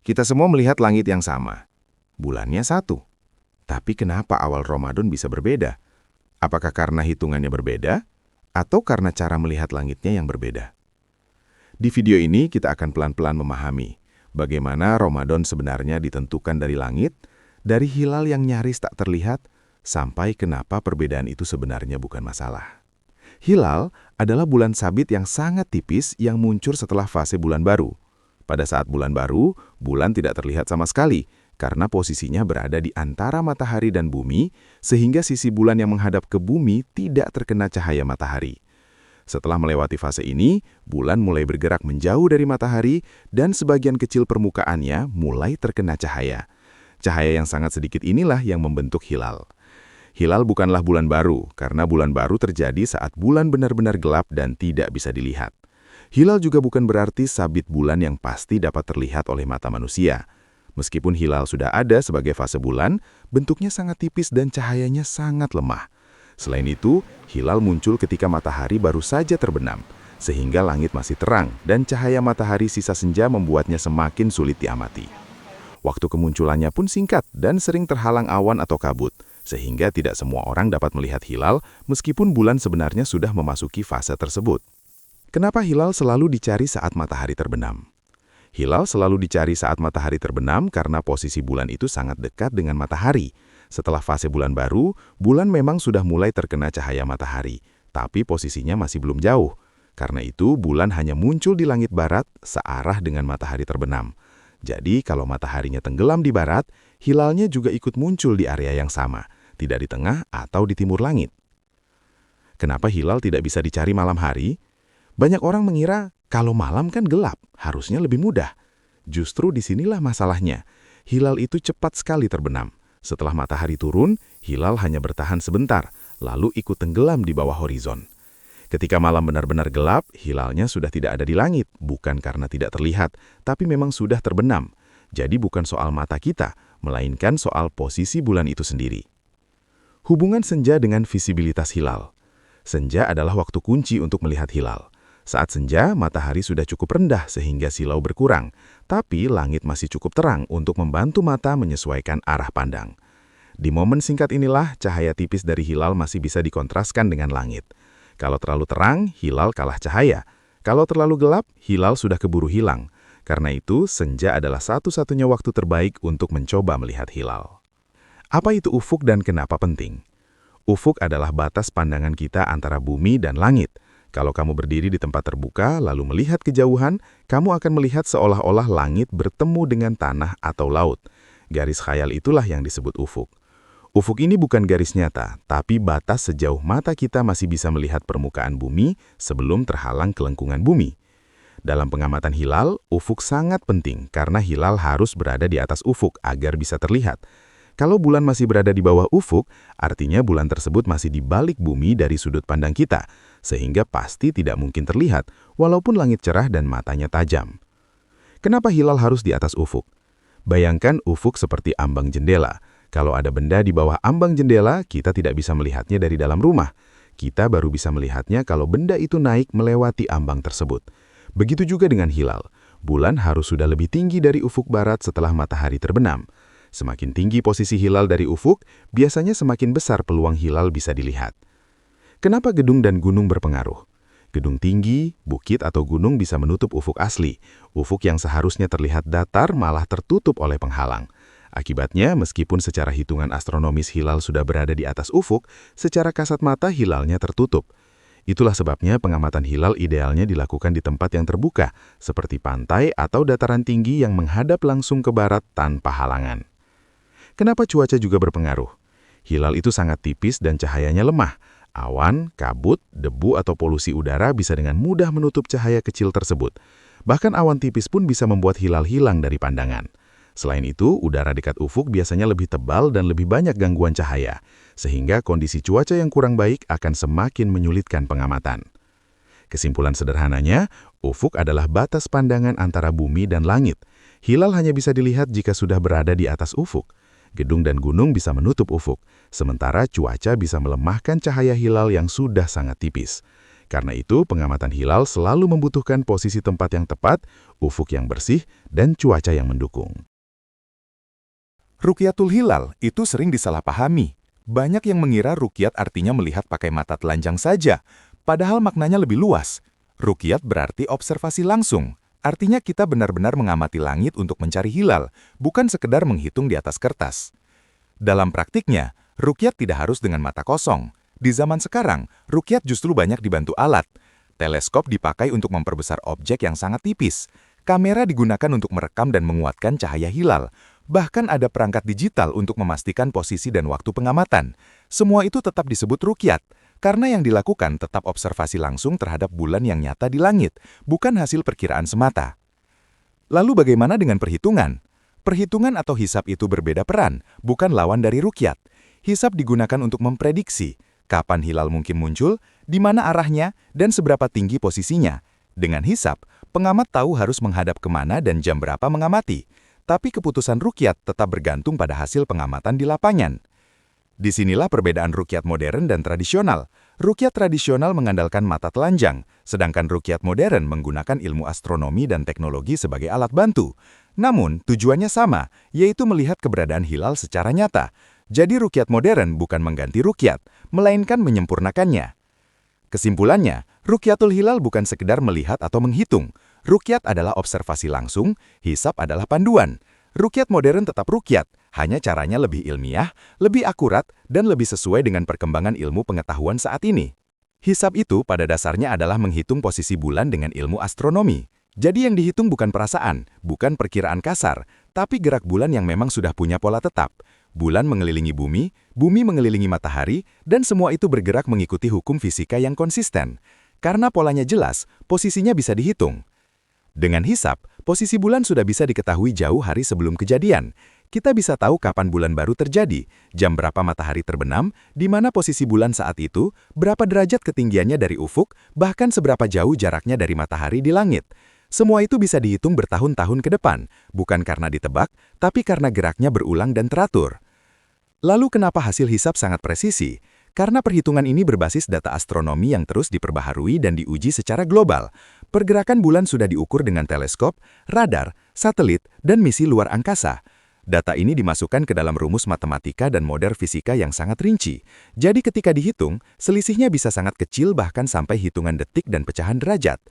Kita semua melihat langit yang sama. Bulannya satu. Tapi kenapa awal Ramadan bisa berbeda? Apakah karena hitungannya berbeda? Atau karena cara melihat langitnya yang berbeda? Di video ini kita akan pelan-pelan memahami bagaimana Ramadan sebenarnya ditentukan dari langit, dari hilal yang nyaris tak terlihat, sampai kenapa perbedaan itu sebenarnya bukan masalah. Hilal adalah bulan sabit yang sangat tipis yang muncul setelah fase bulan baru. Pada saat bulan baru, bulan tidak terlihat sama sekali karena posisinya berada di antara matahari dan bumi, sehingga sisi bulan yang menghadap ke bumi tidak terkena cahaya matahari. Setelah melewati fase ini, bulan mulai bergerak menjauh dari matahari dan sebagian kecil permukaannya mulai terkena cahaya. Cahaya yang sangat sedikit inilah yang membentuk hilal. Hilal bukanlah bulan baru, karena bulan baru terjadi saat bulan benar-benar gelap dan tidak bisa dilihat. Hilal juga bukan berarti sabit bulan yang pasti dapat terlihat oleh mata manusia. Meskipun hilal sudah ada sebagai fase bulan, bentuknya sangat tipis dan cahayanya sangat lemah. Selain itu, hilal muncul ketika matahari baru saja terbenam, sehingga langit masih terang dan cahaya matahari sisa senja membuatnya semakin sulit diamati. Waktu kemunculannya pun singkat dan sering terhalang awan atau kabut, sehingga tidak semua orang dapat melihat hilal meskipun bulan sebenarnya sudah memasuki fase tersebut. Kenapa hilal selalu dicari saat matahari terbenam? Hilal selalu dicari saat matahari terbenam karena posisi bulan itu sangat dekat dengan matahari. Setelah fase bulan baru, bulan memang sudah mulai terkena cahaya matahari, tapi posisinya masih belum jauh. Karena itu, bulan hanya muncul di langit barat searah dengan matahari terbenam. Jadi, kalau mataharinya tenggelam di barat, hilalnya juga ikut muncul di area yang sama, tidak di tengah atau di timur langit. Kenapa hilal tidak bisa dicari malam hari? Banyak orang mengira kalau malam kan gelap, harusnya lebih mudah. Justru disinilah masalahnya. Hilal itu cepat sekali terbenam. Setelah matahari turun, hilal hanya bertahan sebentar, lalu ikut tenggelam di bawah horizon. Ketika malam benar-benar gelap, hilalnya sudah tidak ada di langit, bukan karena tidak terlihat, tapi memang sudah terbenam. Jadi bukan soal mata kita, melainkan soal posisi bulan itu sendiri. Hubungan senja dengan visibilitas hilal. Senja adalah waktu kunci untuk melihat hilal. Saat senja, matahari sudah cukup rendah sehingga silau berkurang, tapi langit masih cukup terang untuk membantu mata menyesuaikan arah pandang. Di momen singkat inilah, cahaya tipis dari hilal masih bisa dikontraskan dengan langit. Kalau terlalu terang, hilal kalah cahaya. Kalau terlalu gelap, hilal sudah keburu hilang. Karena itu, senja adalah satu-satunya waktu terbaik untuk mencoba melihat hilal. Apa itu ufuk dan kenapa penting? Ufuk adalah batas pandangan kita antara bumi dan langit. Kalau kamu berdiri di tempat terbuka, lalu melihat kejauhan, kamu akan melihat seolah-olah langit bertemu dengan tanah atau laut. Garis khayal itulah yang disebut ufuk. Ufuk ini bukan garis nyata, tapi batas sejauh mata kita masih bisa melihat permukaan bumi sebelum terhalang kelengkungan bumi. Dalam pengamatan hilal, ufuk sangat penting karena hilal harus berada di atas ufuk agar bisa terlihat. Kalau bulan masih berada di bawah ufuk, artinya bulan tersebut masih di balik bumi dari sudut pandang kita, sehingga pasti tidak mungkin terlihat, walaupun langit cerah dan matanya tajam. Kenapa hilal harus di atas ufuk? Bayangkan ufuk seperti ambang jendela. Kalau ada benda di bawah ambang jendela, kita tidak bisa melihatnya dari dalam rumah. Kita baru bisa melihatnya kalau benda itu naik melewati ambang tersebut. Begitu juga dengan hilal. Bulan harus sudah lebih tinggi dari ufuk barat setelah matahari terbenam. Semakin tinggi posisi hilal dari ufuk, biasanya semakin besar peluang hilal bisa dilihat. Kenapa gedung dan gunung berpengaruh? Gedung tinggi, bukit atau gunung bisa menutup ufuk asli. Ufuk yang seharusnya terlihat datar malah tertutup oleh penghalang. Akibatnya, meskipun secara hitungan astronomis hilal sudah berada di atas ufuk, secara kasat mata hilalnya tertutup. Itulah sebabnya pengamatan hilal idealnya dilakukan di tempat yang terbuka, seperti pantai atau dataran tinggi yang menghadap langsung ke barat tanpa halangan. Kenapa cuaca juga berpengaruh? Hilal itu sangat tipis dan cahayanya lemah. Awan, kabut, debu atau polusi udara bisa dengan mudah menutup cahaya kecil tersebut. Bahkan awan tipis pun bisa membuat hilal hilang dari pandangan. Selain itu, udara dekat ufuk biasanya lebih tebal dan lebih banyak gangguan cahaya, sehingga kondisi cuaca yang kurang baik akan semakin menyulitkan pengamatan. Kesimpulan sederhananya, ufuk adalah batas pandangan antara bumi dan langit. Hilal hanya bisa dilihat jika sudah berada di atas ufuk. Gedung dan gunung bisa menutup ufuk, sementara cuaca bisa melemahkan cahaya hilal yang sudah sangat tipis. Karena itu, pengamatan hilal selalu membutuhkan posisi tempat yang tepat, ufuk yang bersih, dan cuaca yang mendukung. Rukyatul hilal itu sering disalahpahami. Banyak yang mengira rukyat artinya melihat pakai mata telanjang saja, padahal maknanya lebih luas. Rukyat berarti observasi langsung. Artinya kita benar-benar mengamati langit untuk mencari hilal, bukan sekedar menghitung di atas kertas. Dalam praktiknya, rukyat tidak harus dengan mata kosong. Di zaman sekarang, rukyat justru banyak dibantu alat. Teleskop dipakai untuk memperbesar objek yang sangat tipis. Kamera digunakan untuk merekam dan menguatkan cahaya hilal. Bahkan ada perangkat digital untuk memastikan posisi dan waktu pengamatan. Semua itu tetap disebut rukyat, karena yang dilakukan tetap observasi langsung terhadap bulan yang nyata di langit, bukan hasil perkiraan semata. Lalu bagaimana dengan perhitungan? Perhitungan atau hisab itu berbeda peran, bukan lawan dari rukyat. Hisab digunakan untuk memprediksi kapan hilal mungkin muncul, di mana arahnya, dan seberapa tinggi posisinya. Dengan hisab, pengamat tahu harus menghadap kemana dan jam berapa mengamati. Tapi keputusan rukyat tetap bergantung pada hasil pengamatan di lapangan. Disinilah perbedaan rukyat modern dan tradisional. Rukyat tradisional mengandalkan mata telanjang, sedangkan rukyat modern menggunakan ilmu astronomi dan teknologi sebagai alat bantu. Namun, tujuannya sama, yaitu melihat keberadaan hilal secara nyata. Jadi rukyat modern bukan mengganti rukyat, melainkan menyempurnakannya. Kesimpulannya, rukyatul hilal bukan sekedar melihat atau menghitung. Rukyat adalah observasi langsung, hisab adalah panduan. Rukyat modern tetap rukyat, hanya caranya lebih ilmiah, lebih akurat, dan lebih sesuai dengan perkembangan ilmu pengetahuan saat ini. Hisab itu pada dasarnya adalah menghitung posisi bulan dengan ilmu astronomi. Jadi yang dihitung bukan perasaan, bukan perkiraan kasar, tapi gerak bulan yang memang sudah punya pola tetap. Bulan mengelilingi bumi, bumi mengelilingi matahari, dan semua itu bergerak mengikuti hukum fisika yang konsisten. Karena polanya jelas, posisinya bisa dihitung. Dengan hisab, posisi bulan sudah bisa diketahui jauh hari sebelum kejadian. Kita bisa tahu kapan bulan baru terjadi, jam berapa matahari terbenam, di mana posisi bulan saat itu, berapa derajat ketinggiannya dari ufuk, bahkan seberapa jauh jaraknya dari matahari di langit. Semua itu bisa dihitung bertahun-tahun ke depan, bukan karena ditebak, tapi karena geraknya berulang dan teratur. Lalu kenapa hasil hisab sangat presisi? Karena perhitungan ini berbasis data astronomi yang terus diperbaharui dan diuji secara global. Pergerakan bulan sudah diukur dengan teleskop, radar, satelit, dan misi luar angkasa. Data ini dimasukkan ke dalam rumus matematika dan model fisika yang sangat rinci. Jadi ketika dihitung, selisihnya bisa sangat kecil bahkan sampai hitungan detik dan pecahan derajat.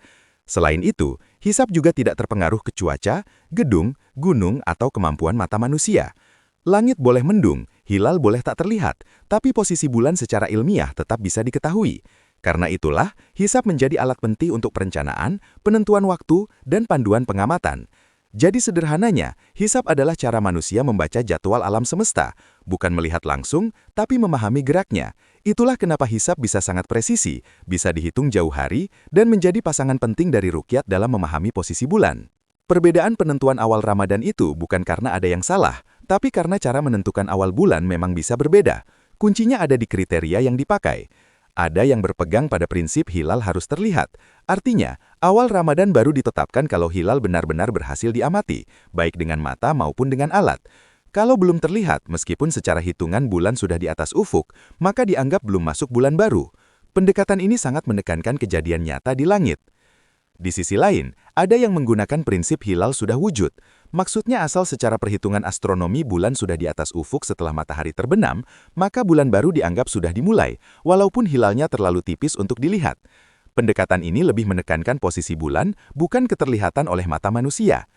Selain itu, hisab juga tidak terpengaruh ke cuaca, gedung, gunung, atau kemampuan mata manusia. Langit boleh mendung, hilal boleh tak terlihat, tapi posisi bulan secara ilmiah tetap bisa diketahui. Karena itulah, hisab menjadi alat penting untuk perencanaan, penentuan waktu, dan panduan pengamatan. Jadi sederhananya, hisab adalah cara manusia membaca jadwal alam semesta, bukan melihat langsung, tapi memahami geraknya. Itulah kenapa hisab bisa sangat presisi, bisa dihitung jauh hari, dan menjadi pasangan penting dari rukyat dalam memahami posisi bulan. Perbedaan penentuan awal Ramadan itu bukan karena ada yang salah, tapi karena cara menentukan awal bulan memang bisa berbeda. Kuncinya ada di kriteria yang dipakai. Ada yang berpegang pada prinsip hilal harus terlihat. Artinya, awal Ramadan baru ditetapkan kalau hilal benar-benar berhasil diamati, baik dengan mata maupun dengan alat. Kalau belum terlihat, meskipun secara hitungan bulan sudah di atas ufuk, maka dianggap belum masuk bulan baru. Pendekatan ini sangat menekankan kejadian nyata di langit. Di sisi lain, ada yang menggunakan prinsip hilal sudah wujud. Maksudnya asal secara perhitungan astronomi bulan sudah di atas ufuk setelah matahari terbenam, maka bulan baru dianggap sudah dimulai, walaupun hilalnya terlalu tipis untuk dilihat. Pendekatan ini lebih menekankan posisi bulan, bukan keterlihatan oleh mata manusia.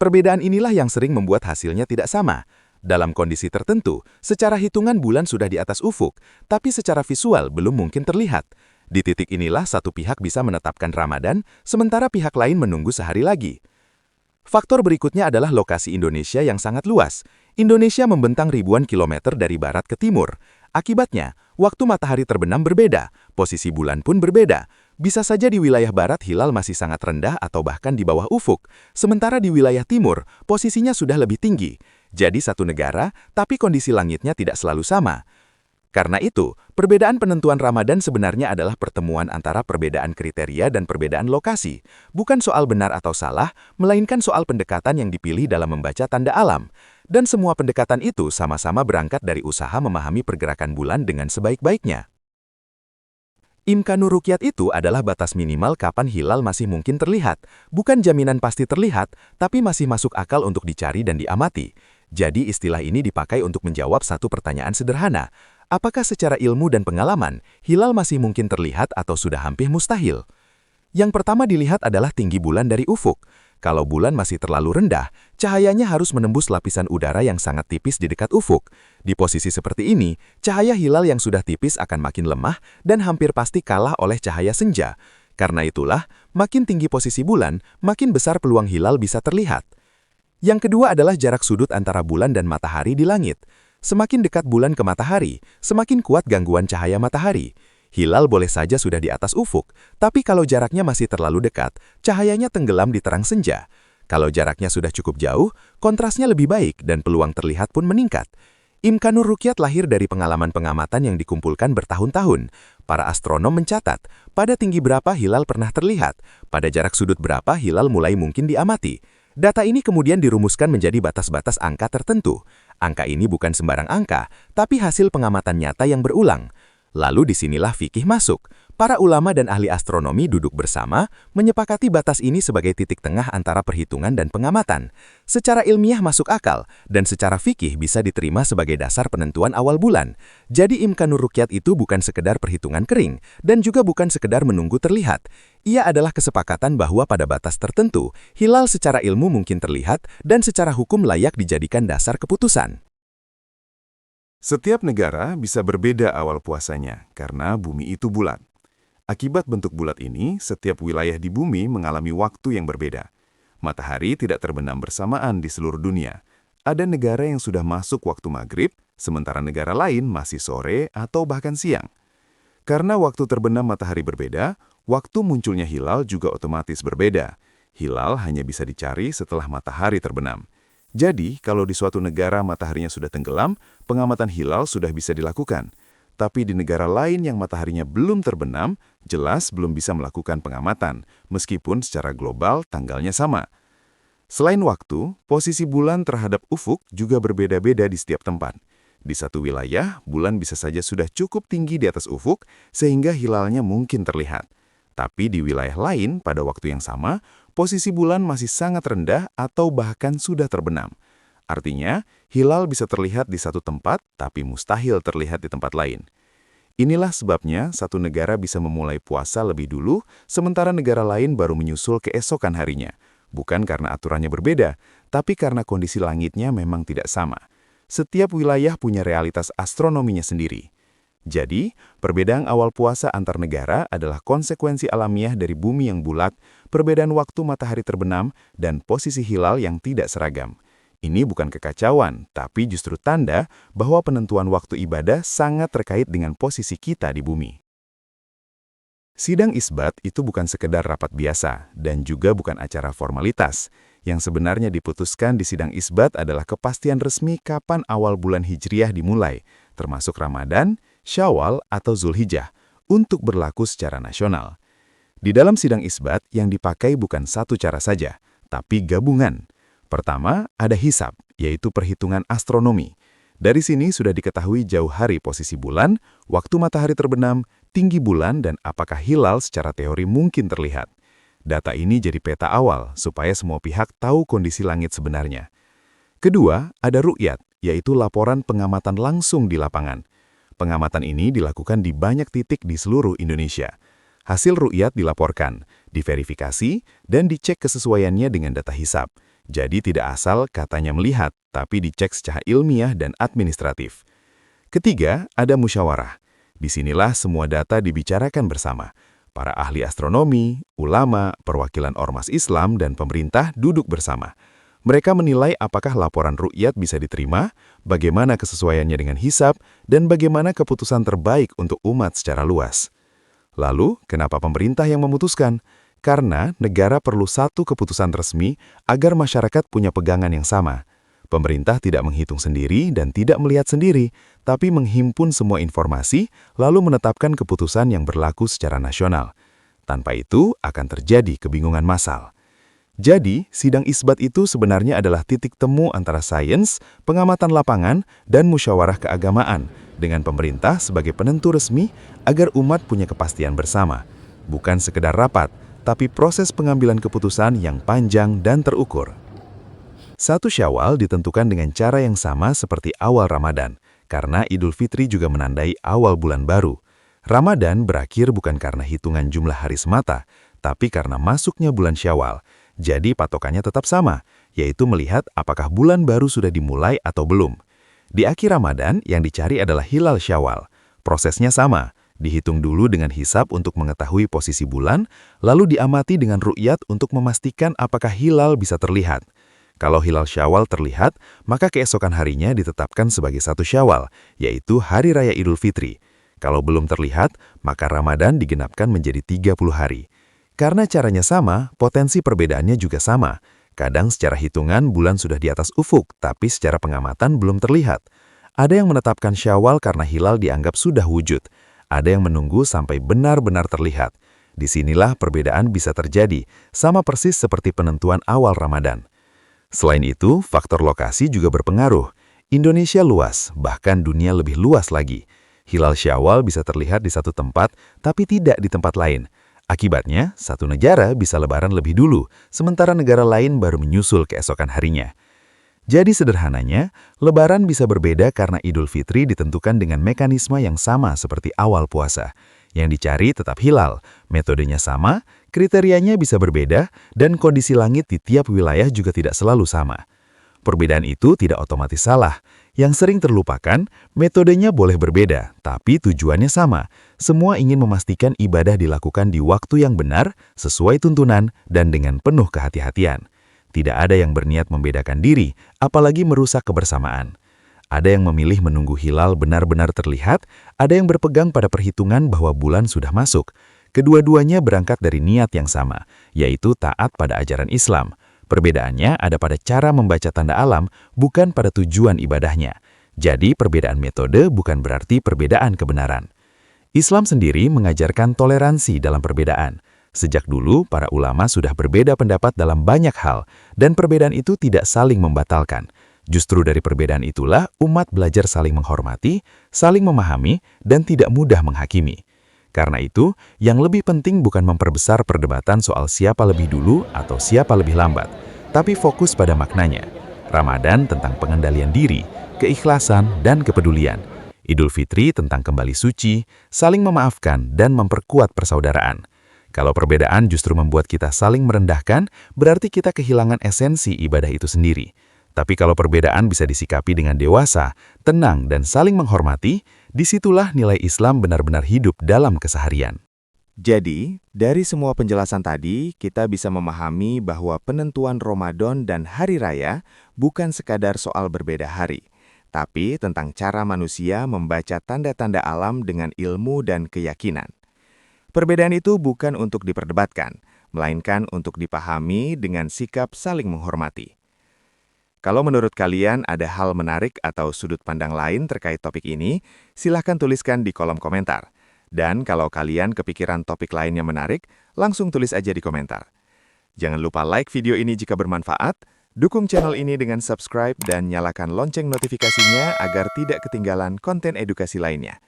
Perbedaan inilah yang sering membuat hasilnya tidak sama. Dalam kondisi tertentu, secara hitungan bulan sudah di atas ufuk, tapi secara visual belum mungkin terlihat. Di titik inilah satu pihak bisa menetapkan Ramadan, sementara pihak lain menunggu sehari lagi. Faktor berikutnya adalah lokasi Indonesia yang sangat luas. Indonesia membentang ribuan kilometer dari barat ke timur. Akibatnya, waktu matahari terbenam berbeda, posisi bulan pun berbeda. Bisa saja di wilayah barat hilal masih sangat rendah atau bahkan di bawah ufuk, sementara di wilayah timur posisinya sudah lebih tinggi. Jadi satu negara, tapi kondisi langitnya tidak selalu sama. Karena itu, perbedaan penentuan Ramadan sebenarnya adalah pertemuan antara perbedaan kriteria dan perbedaan lokasi. Bukan soal benar atau salah, melainkan soal pendekatan yang dipilih dalam membaca tanda alam. Dan semua pendekatan itu sama-sama berangkat dari usaha memahami pergerakan bulan dengan sebaik-baiknya. Imkanur ruqyat itu adalah batas minimal kapan hilal masih mungkin terlihat, bukan jaminan pasti terlihat, tapi masih masuk akal untuk dicari dan diamati. Jadi istilah ini dipakai untuk menjawab satu pertanyaan sederhana. Apakah secara ilmu dan pengalaman, hilal masih mungkin terlihat atau sudah hampir mustahil? Yang pertama dilihat adalah tinggi bulan dari ufuk. Kalau bulan masih terlalu rendah, cahayanya harus menembus lapisan udara yang sangat tipis di dekat ufuk. Di posisi seperti ini, cahaya hilal yang sudah tipis akan makin lemah dan hampir pasti kalah oleh cahaya senja. Karena itulah, makin tinggi posisi bulan, makin besar peluang hilal bisa terlihat. Yang kedua adalah jarak sudut antara bulan dan matahari di langit. Semakin dekat bulan ke matahari, semakin kuat gangguan cahaya matahari. Hilal boleh saja sudah di atas ufuk, tapi kalau jaraknya masih terlalu dekat, cahayanya tenggelam di terang senja. Kalau jaraknya sudah cukup jauh, kontrasnya lebih baik dan peluang terlihat pun meningkat. Imkanur ruqyat lahir dari pengalaman pengamatan yang dikumpulkan bertahun-tahun. Para astronom mencatat, pada tinggi berapa hilal pernah terlihat, pada jarak sudut berapa hilal mulai mungkin diamati. Data ini kemudian dirumuskan menjadi batas-batas angka tertentu. Angka ini bukan sembarang angka, tapi hasil pengamatan nyata yang berulang. Lalu disinilah fikih masuk. Para ulama dan ahli astronomi duduk bersama, menyepakati batas ini sebagai titik tengah antara perhitungan dan pengamatan. Secara ilmiah masuk akal, dan secara fikih bisa diterima sebagai dasar penentuan awal bulan. Jadi imkanur ruqyat itu bukan sekedar perhitungan kering, dan juga bukan sekedar menunggu terlihat. Ia adalah kesepakatan bahwa pada batas tertentu, hilal secara ilmu mungkin terlihat, dan secara hukum layak dijadikan dasar keputusan. Setiap negara bisa berbeda awal puasanya karena bumi itu bulat. Akibat bentuk bulat ini, setiap wilayah di bumi mengalami waktu yang berbeda. Matahari tidak terbenam bersamaan di seluruh dunia. Ada negara yang sudah masuk waktu maghrib, sementara negara lain masih sore atau bahkan siang. Karena waktu terbenam matahari berbeda, waktu munculnya hilal juga otomatis berbeda. Hilal hanya bisa dicari setelah matahari terbenam. Jadi, kalau di suatu negara mataharinya sudah tenggelam, pengamatan hilal sudah bisa dilakukan. Tapi di negara lain yang mataharinya belum terbenam, jelas belum bisa melakukan pengamatan, meskipun secara global tanggalnya sama. Selain waktu, posisi bulan terhadap ufuk juga berbeda-beda di setiap tempat. Di satu wilayah, bulan bisa saja sudah cukup tinggi di atas ufuk, sehingga hilalnya mungkin terlihat. Tapi di wilayah lain, pada waktu yang sama, posisi bulan masih sangat rendah atau bahkan sudah terbenam. Artinya, hilal bisa terlihat di satu tempat, tapi mustahil terlihat di tempat lain. Inilah sebabnya satu negara bisa memulai puasa lebih dulu, sementara negara lain baru menyusul keesokan harinya. Bukan karena aturannya berbeda, tapi karena kondisi langitnya memang tidak sama. Setiap wilayah punya realitas astronominya sendiri. Jadi, perbedaan awal puasa antar negara adalah konsekuensi alamiah dari bumi yang bulat, perbedaan waktu matahari terbenam, dan posisi hilal yang tidak seragam. Ini bukan kekacauan, tapi justru tanda bahwa penentuan waktu ibadah sangat terkait dengan posisi kita di bumi. Sidang isbat itu bukan sekedar rapat biasa, dan juga bukan acara formalitas. Yang sebenarnya diputuskan di sidang isbat adalah kepastian resmi kapan awal bulan Hijriah dimulai, termasuk Ramadan, Syawal, atau Zulhijjah, untuk berlaku secara nasional. Di dalam sidang isbat, yang dipakai bukan satu cara saja, tapi gabungan. Pertama, ada hisab, yaitu perhitungan astronomi. Dari sini sudah diketahui jauh hari posisi bulan, waktu matahari terbenam, tinggi bulan, dan apakah hilal secara teori mungkin terlihat. Data ini jadi peta awal, supaya semua pihak tahu kondisi langit sebenarnya. Kedua, ada ru'yat, yaitu laporan pengamatan langsung di lapangan. Pengamatan ini dilakukan di banyak titik di seluruh Indonesia. Hasil ru'yat dilaporkan, diverifikasi, dan dicek kesesuaiannya dengan data hisab. Jadi tidak asal katanya melihat, tapi dicek secara ilmiah dan administratif. Ketiga, ada musyawarah. Disinilah semua data dibicarakan bersama. Para ahli astronomi, ulama, perwakilan ormas Islam, dan pemerintah duduk bersama. Mereka menilai apakah laporan ru'yat bisa diterima, bagaimana kesesuaiannya dengan hisab, dan bagaimana keputusan terbaik untuk umat secara luas. Lalu, kenapa pemerintah yang memutuskan? Karena negara perlu satu keputusan resmi agar masyarakat punya pegangan yang sama. Pemerintah tidak menghitung sendiri dan tidak melihat sendiri, tapi menghimpun semua informasi lalu menetapkan keputusan yang berlaku secara nasional. Tanpa itu akan terjadi kebingungan massal. Jadi, sidang isbat itu sebenarnya adalah titik temu antara sains, pengamatan lapangan, dan musyawarah keagamaan, dengan pemerintah sebagai penentu resmi agar umat punya kepastian bersama. Bukan sekedar rapat, tapi proses pengambilan keputusan yang panjang dan terukur. 1 Syawal ditentukan dengan cara yang sama seperti awal Ramadan, karena Idul Fitri juga menandai awal bulan baru. Ramadan berakhir bukan karena hitungan jumlah hari semata, tapi karena masuknya bulan Syawal. Jadi patokannya tetap sama, yaitu melihat apakah bulan baru sudah dimulai atau belum. Di akhir Ramadan, yang dicari adalah hilal Syawal. Prosesnya sama, dihitung dulu dengan hisab untuk mengetahui posisi bulan, lalu diamati dengan ru'yat untuk memastikan apakah hilal bisa terlihat. Kalau hilal Syawal terlihat, maka keesokan harinya ditetapkan sebagai 1 Syawal, yaitu Hari Raya Idul Fitri. Kalau belum terlihat, maka Ramadan digenapkan menjadi 30 hari. Karena caranya sama, potensi perbedaannya juga sama. Kadang secara hitungan bulan sudah di atas ufuk, tapi secara pengamatan belum terlihat. Ada yang menetapkan Syawal karena hilal dianggap sudah wujud. Ada yang menunggu sampai benar-benar terlihat. Disinilah perbedaan bisa terjadi, sama persis seperti penentuan awal Ramadan. Selain itu, faktor lokasi juga berpengaruh. Indonesia luas, bahkan dunia lebih luas lagi. Hilal Syawal bisa terlihat di satu tempat, tapi tidak di tempat lain. Akibatnya, satu negara bisa lebaran lebih dulu, sementara negara lain baru menyusul keesokan harinya. Jadi sederhananya, lebaran bisa berbeda karena Idul Fitri ditentukan dengan mekanisme yang sama seperti awal puasa. Yang dicari tetap hilal, metodenya sama, kriterianya bisa berbeda, dan kondisi langit di tiap wilayah juga tidak selalu sama. Perbedaan itu tidak otomatis salah. Yang sering terlupakan, metodenya boleh berbeda, tapi tujuannya sama. Semua ingin memastikan ibadah dilakukan di waktu yang benar, sesuai tuntunan, dan dengan penuh kehati-hatian. Tidak ada yang berniat membedakan diri, apalagi merusak kebersamaan. Ada yang memilih menunggu hilal benar-benar terlihat, ada yang berpegang pada perhitungan bahwa bulan sudah masuk. Kedua-duanya berangkat dari niat yang sama, yaitu taat pada ajaran Islam. Perbedaannya ada pada cara membaca tanda alam, bukan pada tujuan ibadahnya. Jadi perbedaan metode bukan berarti perbedaan kebenaran. Islam sendiri mengajarkan toleransi dalam perbedaan. Sejak dulu, para ulama sudah berbeda pendapat dalam banyak hal, dan perbedaan itu tidak saling membatalkan. Justru dari perbedaan itulah umat belajar saling menghormati, saling memahami, dan tidak mudah menghakimi. Karena itu, yang lebih penting bukan memperbesar perdebatan soal siapa lebih dulu atau siapa lebih lambat, tapi fokus pada maknanya. Ramadan tentang pengendalian diri, keikhlasan, dan kepedulian. Idul Fitri tentang kembali suci, saling memaafkan, dan memperkuat persaudaraan. Kalau perbedaan justru membuat kita saling merendahkan, berarti kita kehilangan esensi ibadah itu sendiri. Tapi kalau perbedaan bisa disikapi dengan dewasa, tenang, dan saling menghormati, disitulah nilai Islam benar-benar hidup dalam keseharian. Jadi, dari semua penjelasan tadi, kita bisa memahami bahwa penentuan Ramadan dan Hari Raya bukan sekadar soal berbeda hari, tapi tentang cara manusia membaca tanda-tanda alam dengan ilmu dan keyakinan. Perbedaan itu bukan untuk diperdebatkan, melainkan untuk dipahami dengan sikap saling menghormati. Kalau menurut kalian ada hal menarik atau sudut pandang lain terkait topik ini, silahkan tuliskan di kolom komentar. Dan kalau kalian kepikiran topik lainnya menarik, langsung tulis aja di komentar. Jangan lupa like video ini jika bermanfaat, dukung channel ini dengan subscribe dan nyalakan lonceng notifikasinya agar tidak ketinggalan konten edukasi lainnya.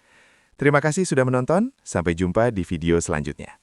Terima kasih sudah menonton, sampai jumpa di video selanjutnya.